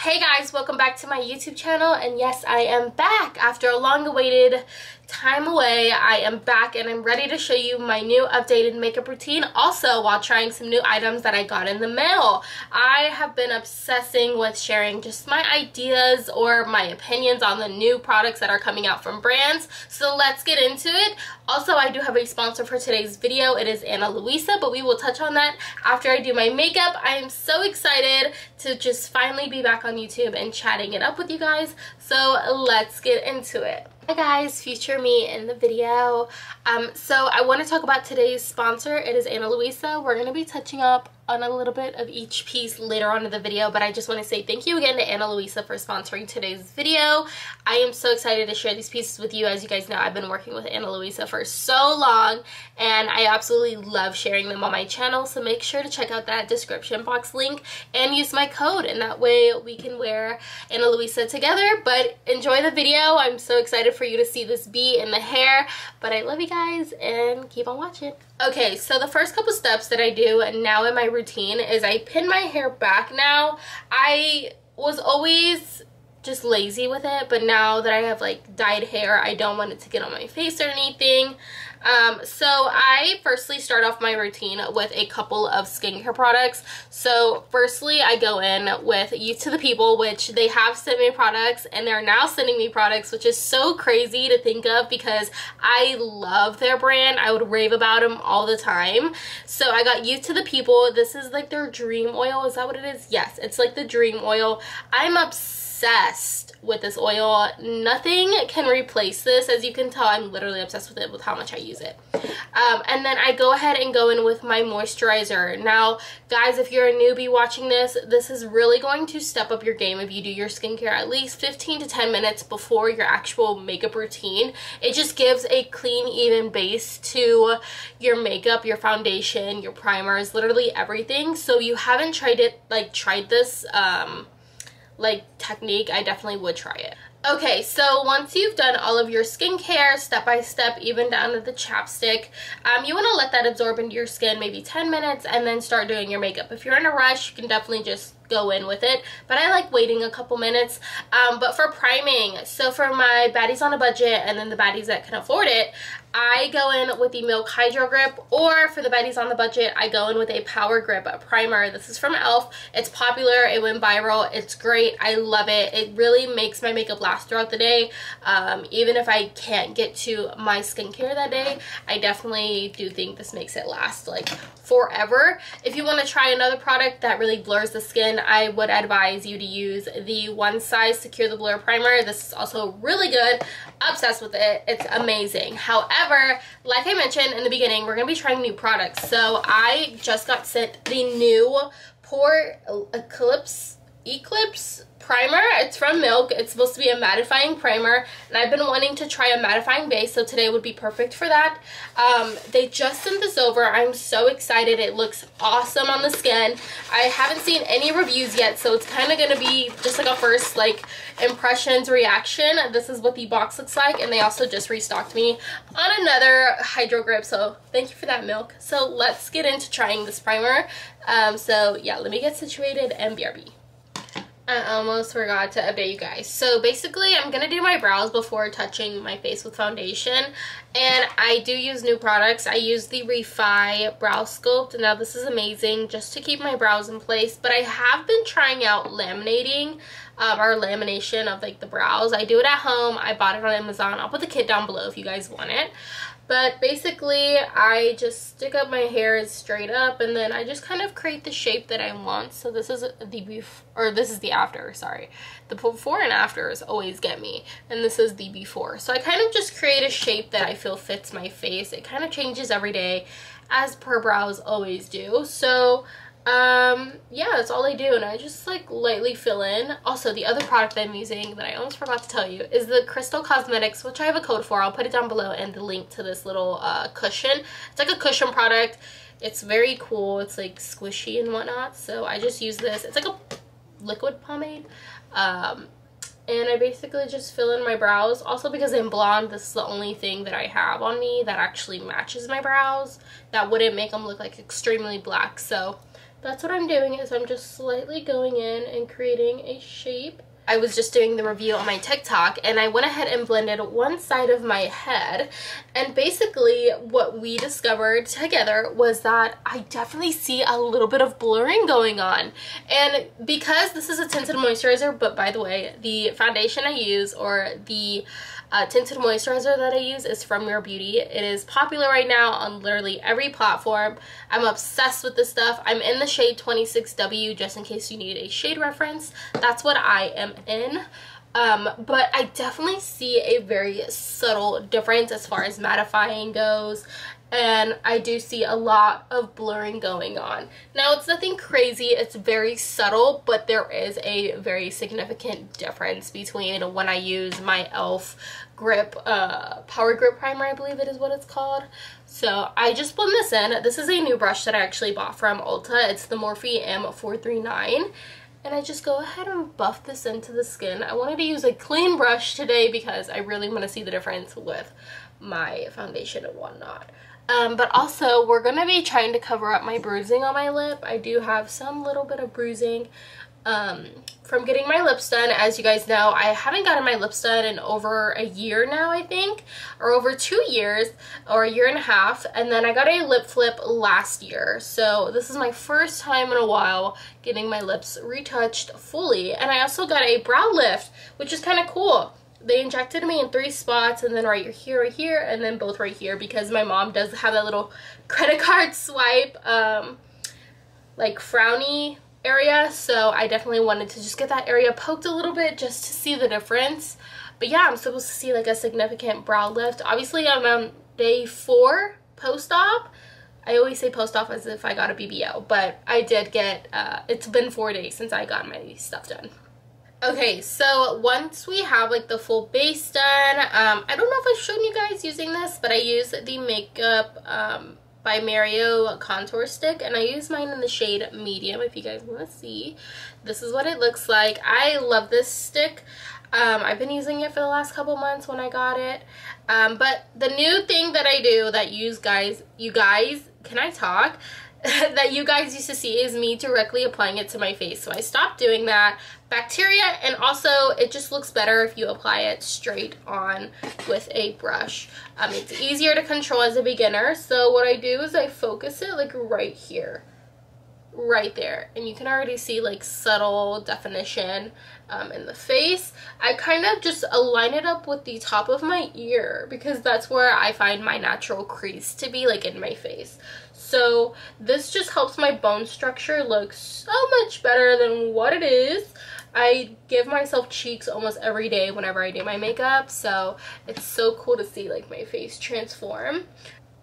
Hey guys, welcome back to my YouTube channel, and yes, I am back after a long awaited time away. I am back and I'm ready to show you my new updated makeup routine, also while trying some new items that I got in the mail. I have been obsessing with sharing just my ideas or my opinions on the new products that are coming out from brands, so let's get into it. Also, I do have a sponsor for today's video. It is Ana Luisa, but we will touch on that after I do my makeup. I am so excited to just finally be back on YouTube and chatting it up with you guys, so let's get into it. Hi guys, future me in the video. So I want to talk about today's sponsor. It is Ana Luisa. We're going to be touching up on a little bit of each piece later on in the video, but I just want to say thank you again to Ana Luisa for sponsoring today's video. I am so excited to share these pieces with you. As you guys know, I've been working with Ana Luisa for so long and I absolutely love sharing them on my channel, so make sure to check out that description box link and use my code, and that way we can wear Ana Luisa together. But enjoy the video. I'm so excited for you to see this bee in the hair, but I love you guys and keep on watching. Okay, so the first couple steps that I do now in my routine is I pin my hair back now. I was always just lazy with it, but now that I have like dyed hair, I don't want it to get on my face or anything. So I firstly start off my routine with a couple of skincare products. So firstly, I go in with Youth to the People, which they have sent me products and they're now sending me products, which is so crazy to think of because I love their brand. I would rave about them all the time. So I got Youth to the People. This is like their dream oil. Is that what it is? Yes, it's like the dream oil. I'm obsessed with this oil. Nothing can replace this. As you can tell, I'm literally obsessed with it, with how much I use it. And then I go ahead and go in with my moisturizer. Now guys, if you're a newbie watching this, this is really going to step up your game if you do your skincare at least 15 to 10 minutes before your actual makeup routine. It just gives a clean, even base to your makeup, your foundation, your primers, literally everything. So if you haven't tried this technique, I definitely would try it. Okay, so once you've done all of your skincare step by step, even down to the chapstick, you want to let that absorb into your skin maybe 10 minutes and then start doing your makeup. If you're in a rush, you can definitely just go in with it, but I like waiting a couple minutes. But for priming, so for my baddies on a budget and then the baddies that can afford it, I go in with the Milk Hydro Grip, or for the baddies on the budget, I go in with a Power Grip primer. This is from e.l.f. It's popular, it went viral, it's great, I love it. It really makes my makeup last throughout the day. Even if I can't get to my skincare that day, I definitely do think this makes it last like forever. If you want to try another product that really blurs the skin, I would advise you to use the One Size Secure the Blur Primer. This is also really good. Obsessed with it. It's amazing. However, like I mentioned in the beginning, we're going to be trying new products. So I just got sent the new Pore Eclipse primer. It's from Milk. It's supposed to be a mattifying primer, and I've been wanting to try a mattifying base, so today would be perfect for that. They just sent this over. I'm so excited. It looks awesome on the skin. I haven't seen any reviews yet, so it's kind of going to be just like a first impressions reaction. This is what the box looks like, and they also just restocked me on another Hydro Grip, so thank you for that, Milk. So let's get into trying this primer. So yeah, let me get situated and BRB. I almost forgot to update you guys. So basically, I'm going to do my brows before touching my face with foundation. And I do use new products. I use the Refi Brow Sculpt. Now this is amazing just to keep my brows in place. But I have been trying out laminating or lamination of the brows. I do it at home. I bought it on Amazon. I'll put the kit down below if you guys want it. But basically, I just stick up my hair straight up, and then I just kind of create the shape that I want. So this is the before, or this is the after, sorry. The before and afters always get me, and this is the before. So I kind of just create a shape that I feel fits my face. It kind of changes every day, as per brows always do. So yeah, that's all I do, and I just lightly fill in. Also, the other product I'm using that I almost forgot to tell you is the Crystal Cosmetics, which I have a code for. I'll put it down below, and the link to this little cushion. It's like a cushion product. It's very cool. It's squishy and whatnot, so I just use this. It's like a liquid pomade. And I basically just fill in my brows. Also, because I'm blonde, this is the only thing that I have on me that actually matches my brows. That wouldn't make them look extremely black. So that's what I'm doing, is I'm just slightly going in and creating a shape. I was just doing the review on my TikTok, and I went ahead and blended one side of my head, and basically what we discovered together was that I definitely see a little bit of blurring going on. And because this is a tinted moisturizer, but by the way, the foundation I use, or the tinted moisturizer that I use, is from Rare Beauty. It is popular right now on literally every platform. I'm obsessed with this stuff. I'm in the shade 26W, just in case you need a shade reference. That's what I am in. But I definitely see a very subtle difference as far as mattifying goes, and I do see a lot of blurring going on. Now, it's nothing crazy, it's very subtle, but there is a very significant difference between when I use my e.l.f. grip power grip primer, I believe it is what it's called. So I just blend this in. This is a new brush that I actually bought from Ulta. It's the Morphe M439. And I just go ahead and buff this into the skin. I wanted to use a clean brush today because I really want to see the difference with my foundation and whatnot. But also, we're going to be trying to cover up my bruising on my lip. I do have some little bit of bruising from getting my lips done. As you guys know, I haven't gotten my lips done in over a year now, I think, or over 2 years, or a year and a half. And then I got a lip flip last year, so this is my first time in a while getting my lips retouched fully. And I also got a brow lift, which is kind of cool. They injected me in 3 spots, and then right here, and then both right here, because my mom does have that little credit card swipe like frowny area, so I definitely wanted to just get that area poked a little bit just to see the difference. But yeah, I'm supposed to see like a significant brow lift. Obviously, I'm on day 4 post-op. I always say post-op as if I got a BBL, but I did get, it's been 4 days since I got my stuff done. Okay, so once we have like the full base done, I don't know if I've shown you guys using this, but I use the Makeup by Mario contour stick, and I use mine in the shade medium. If you guys want to see, this is what it looks like. I love this stick. I've been using it for the last couple months when I got it. But the new thing that I do that you guys, can I talk? That you guys used to see is me directly applying it to my face. So I stopped doing that. Bacteria, and also it just looks better if you apply it straight on with a brush. It's easier to control as a beginner. So what I do is I focus it like right here, right there, and you can already see like subtle definition in the face. I kind of just align it up with the top of my ear because that's where I find my natural crease to be, like in my face. So this just helps my bone structure look so much better than what it is. I give myself cheeks almost every day whenever I do my makeup, so it's so cool to see like my face transform.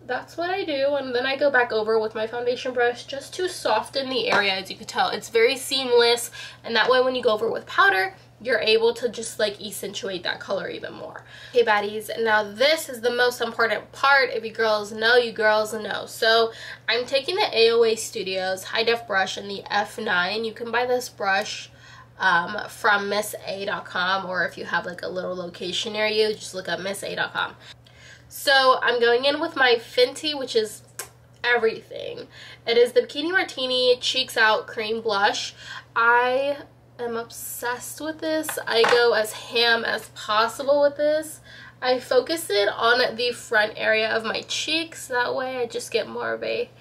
That's what I do, and then I go back over with my foundation brush just to soften the area. As you can tell, it's very seamless, and that way when you go over with powder, you're able to just like accentuate that color even more. Okay, baddies, now this is the most important part. If you girls know, you girls know. So I'm taking the AOA Studios high def brush in the F9. You can buy this brush from missa.com, or if you have like a little location near you, just look up missa.com. So I'm going in with my Fenty, which is everything. It is the Bikini Martini Cheeks Out Cream Blush. I am obsessed with this. I go as ham as possible with this. I focus it on the front area of my cheeks. That way I just get more of a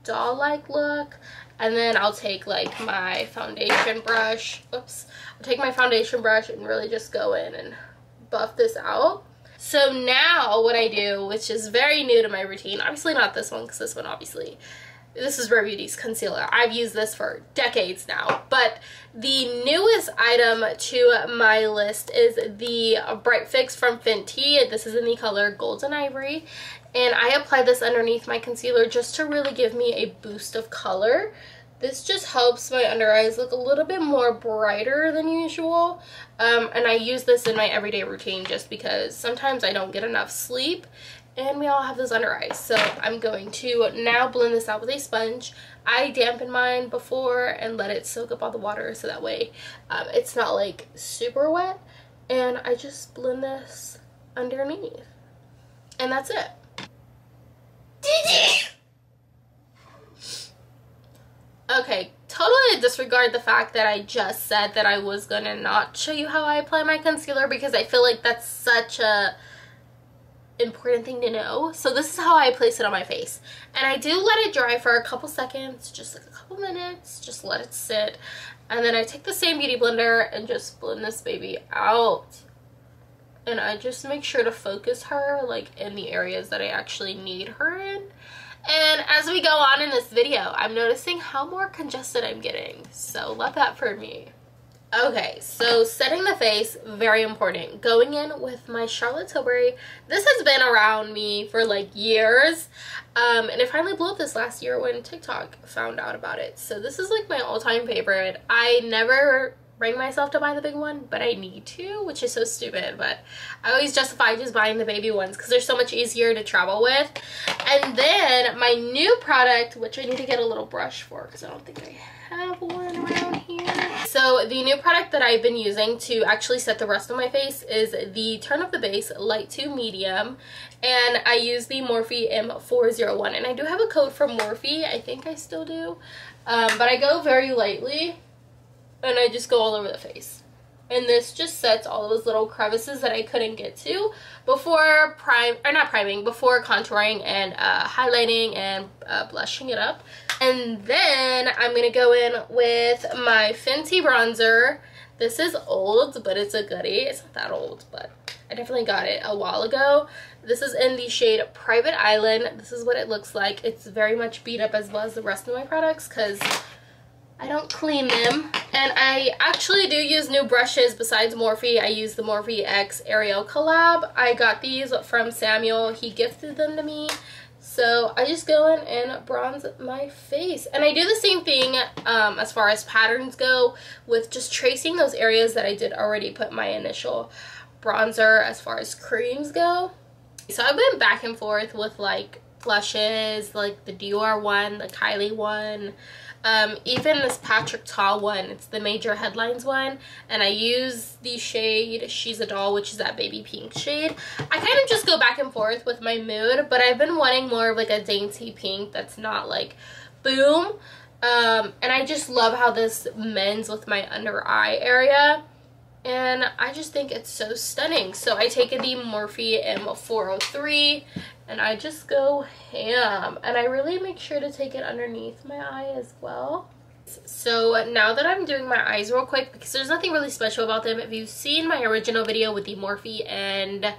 doll-like look. And then I'll take like my foundation brush. Oops. I'll take my foundation brush and really just go in and buff this out. So now what I do, which is very new to my routine, obviously not this one because this one obviously, this is Rare Beauty's concealer. I've used this for decades now, but the newest item to my list is the Bright Fix from Fenty. This is in the color Golden Ivory, and I apply this underneath my concealer just to really give me a boost of color. This just helps my under eyes look a little bit more brighter than usual. And I use this in my everyday routine just because sometimes I don't get enough sleep and we all have those under eyes. So I'm going to now blend this out with a sponge. I dampen mine before and let it soak up all the water so that way it's not like super wet. And I just blend this underneath. And that's it. Okay, totally disregard the fact that I just said that I was gonna not show you how I apply my concealer, because I feel like that's such a important thing to know. So this is how I place it on my face, and I do let it dry for a couple seconds, just like a couple minutes, just let it sit, and then I take the same beauty blender and just blend this baby out, and I just make sure to focus her like in the areas that I actually need her in. And as we go on in this video, I'm noticing how more congested I'm getting, so love that for me. Okay, so setting the face, very important. Going in with my Charlotte Tilbury. This has been around me for like years, and it finally blew up this last year when TikTok found out about it. So this is like my all-time favorite. I never bring myself to buy the big one, but I need to, which is so stupid, but I always justify just buying the baby ones because they're so much easier to travel with. And then my new product, which I need to get a little brush for because I don't think I have one around here. So the new product that I've been using to actually set the rest of my face is the Turn Up the Base Light to Medium, and I use the Morphe M401, and I do have a code for Morphe, I think I still do, but I go very lightly and I just go all over the face. And this just sets all those little crevices that I couldn't get to before before contouring and highlighting and blushing it up. And then I'm gonna go in with my Fenty bronzer. This is old, but it's a goodie. It's not that old, but I definitely got it a while ago. This is in the shade Private Island. This is what it looks like. It's very much beat up as well as the rest of my products because I don't clean them. And I actually do use new brushes besides Morphe. I use the Morphe X Ariel collab. I got these from Samuel. He gifted them to me. So I just go in and bronze my face. And I do the same thing as far as patterns go with just tracing those areas that I did already put my initial bronzer as far as creams go. So I've been back and forth with like blushes, like the Dior one, the Kylie one, even this Patrick Ta one. It's the Major Headlines one, and I use the shade She's a Doll, which is that baby pink shade. I kind of just go back and forth with my mood, but I've been wanting more of like a dainty pink that's not like boom, and I just love how this mends with my under eye area, and I just think it's so stunning. So I take the Morphe M403 and I just go ham, and I really make sure to take it underneath my eye as well. So now that I'm doing my eyes real quick, because there's nothing really special about them, if you've seen my original video with the Morphe and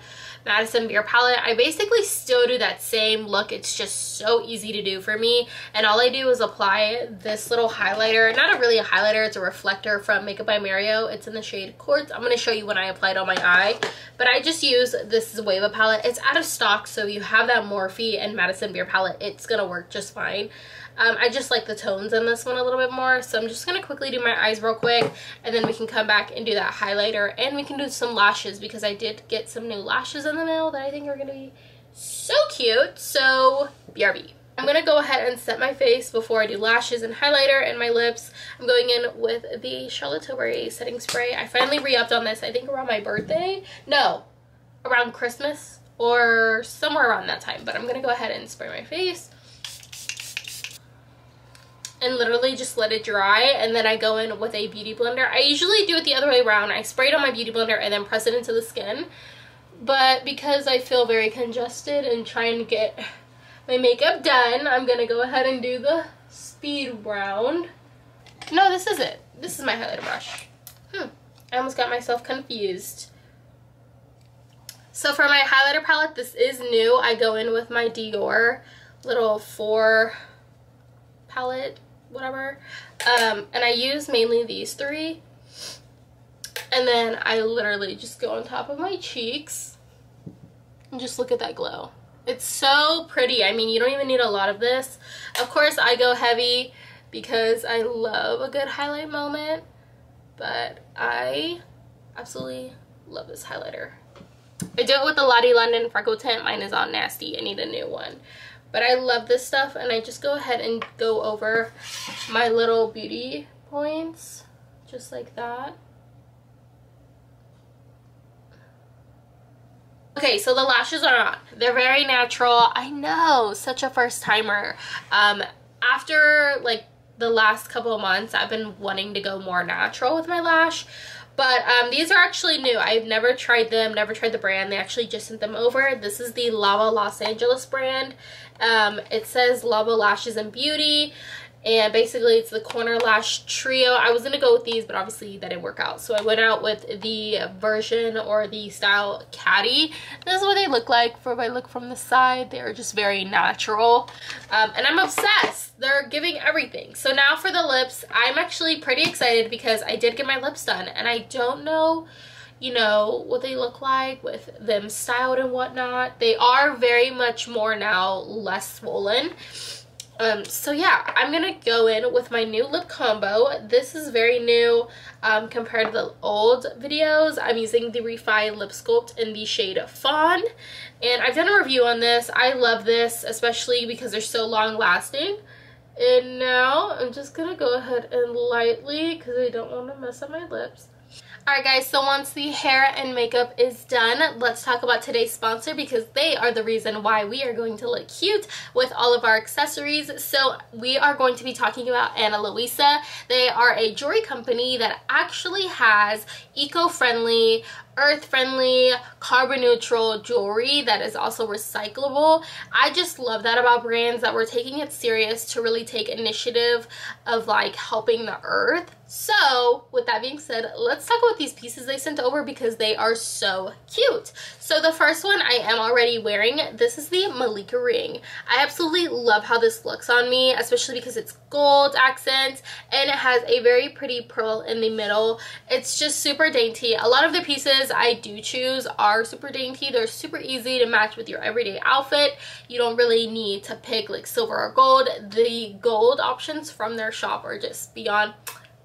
Madison Beer palette, I basically still do that same look. It's just so easy to do for me, and all I do is apply this little highlighter. Not really a highlighter, it's a reflector from Makeup by Mario. It's in the shade Quartz. I'm going to show you when I apply it on my eye, but I just use this Wava palette. It's out of stock, so you have that Morphe and Madison Beer palette, it's going to work just fine. I just like the tones in this one a little bit more, so I'm just going to quickly do my eyes real quick, and then we can come back and do that highlighter, and we can do some lashes, because I did get some new lashes in the mail that I think are going to be so cute. So BRB. I'm going to go ahead and set my face before I do lashes and highlighter and my lips. I'm going in with the Charlotte Tilbury setting spray. I finally re-upped on this, I think around my birthday. No, around Christmas or somewhere around that time, but I'm going to go ahead and spray my face and literally just let it dry, and then I go in with a beauty blender. I usually do it the other way around. I spray it on my beauty blender and then press it into the skin, but because I feel very congested and trying to get my makeup done, I'm gonna go ahead and do the speed round. No, this is it. This is my highlighter brush. I almost got myself confused. So for my highlighter palette, this is new. I go in with my Dior little 4 palette, whatever, and I use mainly these 3, and then I literally just go on top of my cheeks and just look at that glow. It's so pretty. I mean, you don't even need a lot of this. Of course, I go heavy because I love a good highlight moment, but I absolutely love this highlighter. I do it with the Lottie London Freckle Tint. Mine is all nasty. I need a new one. But I love this stuff, and I just go ahead and go over my little beauty points, just like that. Okay, so the lashes are on. They're very natural. I know, such a first timer. After like the last couple of months I've been wanting to go more natural with my lash. But these are actually new. I've never tried them, never tried the brand. They actually just sent them over. This is the Lava Los Angeles brand. It says Lava Lashes and Beauty. And basically it's the corner lash trio. I was gonna go with these, but obviously that didn't work out. So I went out with the version or the style Caddy. This is what they look like. If I look from the side, they're just very natural. And I'm obsessed. They're giving everything. So now for the lips, I'm actually pretty excited because I did get my lips done. And I don't know, you know, what they look like with them styled and whatnot. They are very much more now less swollen. So yeah, I'm gonna go in with my new lip combo. This is very new compared to the old videos. I'm using the Refi Lip Sculpt in the shade Fawn, and I've done a review on this. I love this, especially because they're so long lasting. And now I'm just gonna go ahead and lightly, because I don't want to mess up my lips. Alright guys, so once the hair and makeup is done, let's talk about today's sponsor, because they are the reason why we are going to look cute with all of our accessories. So we are going to be talking about Ana Luisa. They are a jewelry company that actually has eco-friendly, earth-friendly, carbon-neutral jewelry that is also recyclable. I just love that about brands that we're taking it serious to really take initiative of like helping the earth. So with that being said, let's talk about these pieces they sent over because they are so cute. So the first one I am already wearing. This is the Malika ring. I absolutely love how this looks on me, especially because it's gold accent and it has a very pretty pearl in the middle. It's just super dainty. A lot of the pieces I do choose are super dainty. They're super easy to match with your everyday outfit. You don't really need to pick like silver or gold. The gold options from their shop are just beyond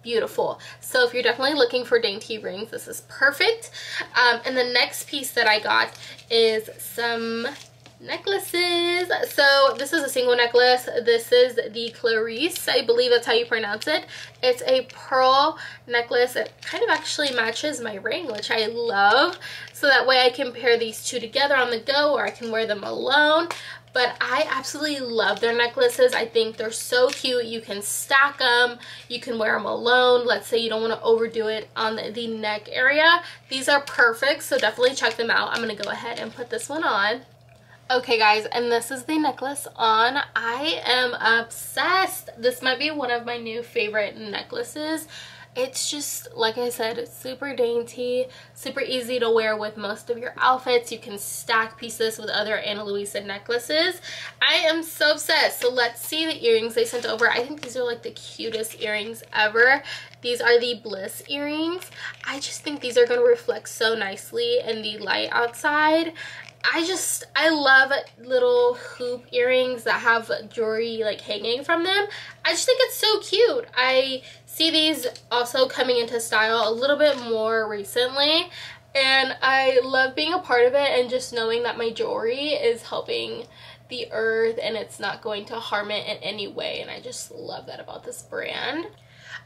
beautiful. So if you're definitely looking for dainty rings, this is perfect. And the next piece that I got is some necklaces. So this is a single necklace. This is the Clarice, I believe that's how you pronounce it. It's a pearl necklace. It kind of actually matches my ring, which I love. So that way I can pair these two together on the go, or I can wear them alone. But I absolutely love their necklaces. I think they're so cute. You can stack them. You can wear them alone. Let's say you don't want to overdo it on the neck area. These are perfect, so definitely check them out. I'm going to go ahead and put this one on. Okay guys, and this is the necklace on. I am obsessed. This might be one of my new favorite necklaces. It's just, like I said, it's super dainty, super easy to wear with most of your outfits. You can stack pieces with other Ana Luisa necklaces. I am so obsessed. So let's see the earrings they sent over. I think these are like the cutest earrings ever. These are the Bliss earrings. I just think these are going to reflect so nicely in the light outside. I love little hoop earrings that have jewelry like hanging from them. I just think it's so cute. I see these also coming into style a little bit more recently, and I love being a part of it and just knowing that my jewelry is helping the earth and it's not going to harm it in any way, and I just love that about this brand.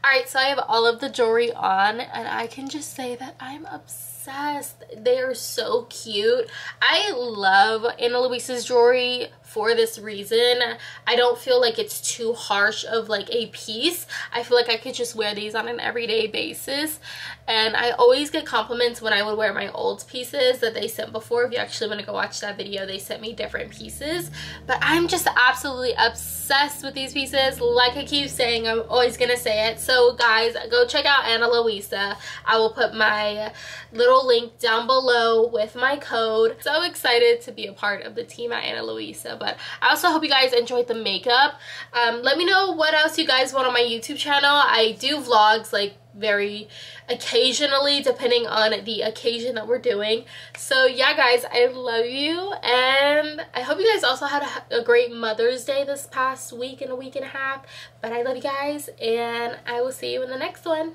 Alright, so I have all of the jewelry on, and I can just say that I'm obsessed. They are so cute. I love Ana Luisa's jewelry for this reason. I don't feel like it's too harsh of like a piece. I feel like I could just wear these on an everyday basis, and I always get compliments when I would wear my old pieces that they sent before. If you actually want to go watch that video, they sent me different pieces, but I'm just absolutely obsessed with these pieces. Like I keep saying, I'm always gonna say it. So guys, go check out Ana Luisa. I will put my little link down below with my code. So excited to be a part of the team at Ana Luisa. But I also hope you guys enjoyed the makeup. Let me know what else you guys want on my YouTube channel. I do vlogs like very occasionally, depending on the occasion that we're doing. So yeah guys, I love you, and I hope you guys also had a great Mother's Day this past week and a week and a half. But I love you guys, and I will see you in the next one.